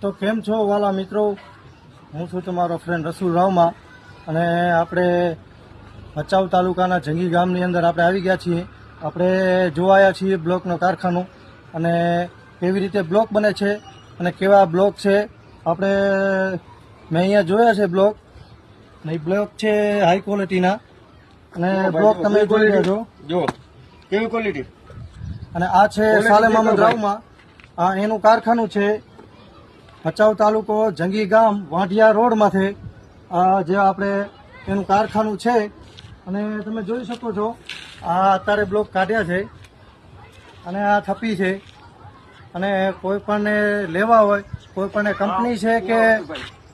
તો કેમ છો વાલા મિત્રો, હું છું તમારો ફ્રેન્ડ રસુલ રાવમાં અને આપણે ભચાઉ તાલુકાના જંગી ગામની અંદર આપણે આવી ગયા છીએ. આપણે જોવાયા છીએ બ્લોકનો કારખાનું અને કેવી રીતે બ્લોક બને છે અને કેવા બ્લોક છે. આપણે મેં અહીંયા જોયા છે બ્લોક, અને એ બ્લોક છે હાઈ ક્વોલિટીના અને બ્લોક તમે જોઈ રહ્યા છો જો કેવી ક્વોલિટી. અને આ છે સાલેમ અહમદ રાવમાં, આ એનું કારખાનું છે. ભચાઉ તાલુકો જંગી ગામ વાંઢિયા રોડમાંથી આ જે આપણે એનું કારખાનું છે. અને તમે જોઈ શકો છો આ અત્યારે બ્લોક કાઢ્યા છે અને આ થપ્પી છે. અને કોઈ પણને લેવા હોય, કોઈ પણ કંપની છે કે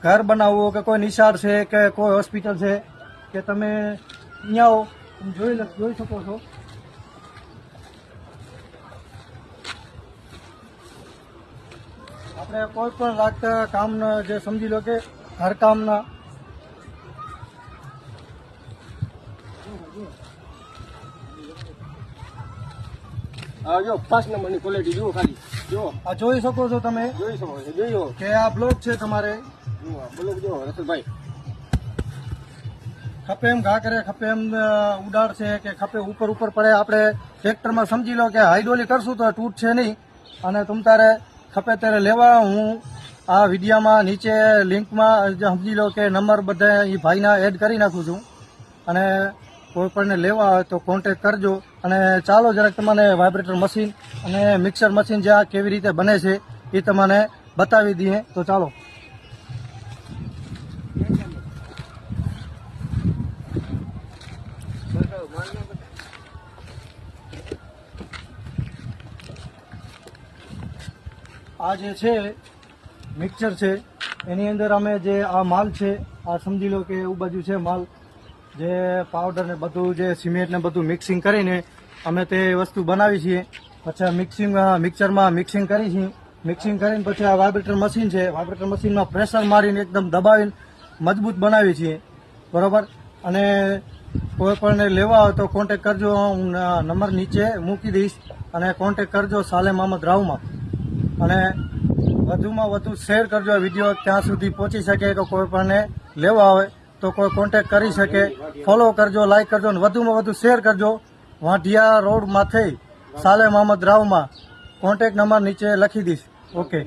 ઘર બનાવવું કે કોઈ નિશાળ છે કે કોઈ હોસ્પિટલ છે કે તમે અહીંયા આવો, જોઈ શકો છો. આપણે કોઈ પણ લાગતા કામના જે સમજી લો કે ઘરકામના જો 5 નંબરની ક્વોલિટી જુઓ, ખાલી જો આ જોઈ શકો છો તમે, જોઈ શકો છો. જોયો કે આ બ્લોક છે તમારે. જુઓ બ્લોક જો રસલભાઈ, ખપે એમ ઘા કરે, ખપે એમ ઉડાડશે કે ખપે ઉપર પડે. આપણે ટ્રેક્ટરમાં સમજી લો કે હાઈડોલી કરશું તો તૂટશે નહીં. અને તમ તારે ખપે ત્યારે લેવા. હું આ વિડીયામાં નીચે લિંકમાં સમજી લો કે નંબર બધા એ ભાઈના એડ કરી નાખું છું. અને કોઈ પણને લેવા હોય તો કોન્ટેક કરજો. અને ચાલો જરાક તમને વાઇબ્રેટર મશીન અને મિક્સર મશીન જે આ કેવી રીતે બને છે એ તમને બતાવી દઈએ. તો ચાલો. આ જે છે મિક્સર છે, એની અંદર અમે જે આ માલ છે આ સમજી લો કે એવું બાજુ છે માલ, જે પાવડર ને બધું જે સિમેન્ટ ને બધું મિક્સિંગ કરીને અમે તે વસ્તુ બનાવી છીએ. પછી મિક્સરમાં મિક્સિંગ કરી છીએ. મિક્સિંગ કરીને પછી આ વાઇબ્રેટર મશીન છે, વાઇબ્રેટર મશીનમાં પ્રેશર મારીને એકદમ દબાવીને મજબૂત બનાવી છીએ, બરોબર. અને કોઈ પણ લેવા હોય તો કોન્ટેક કરજો. હું નંબર નીચે મૂકી દઈશ અને કોન્ટેક કરજો સાલેમ અહમદ રાવમાં. અને વધુમાં વધુ શેર કરજો આ વિડીયો, ત્યાં સુધી પહોંચી શકે કે કોઈ પણને લેવા આવે તો કોઈ કોન્ટેક કરી શકે. ફોલો કરજો, લાઈક કરજો અને વધુમાં વધુ શેર કરજો. વાંઢિયા રોડ માથે સાલેમ અહમદ રાવમાં કોન્ટેક નંબર નીચે લખી દઈશ. ઓકે.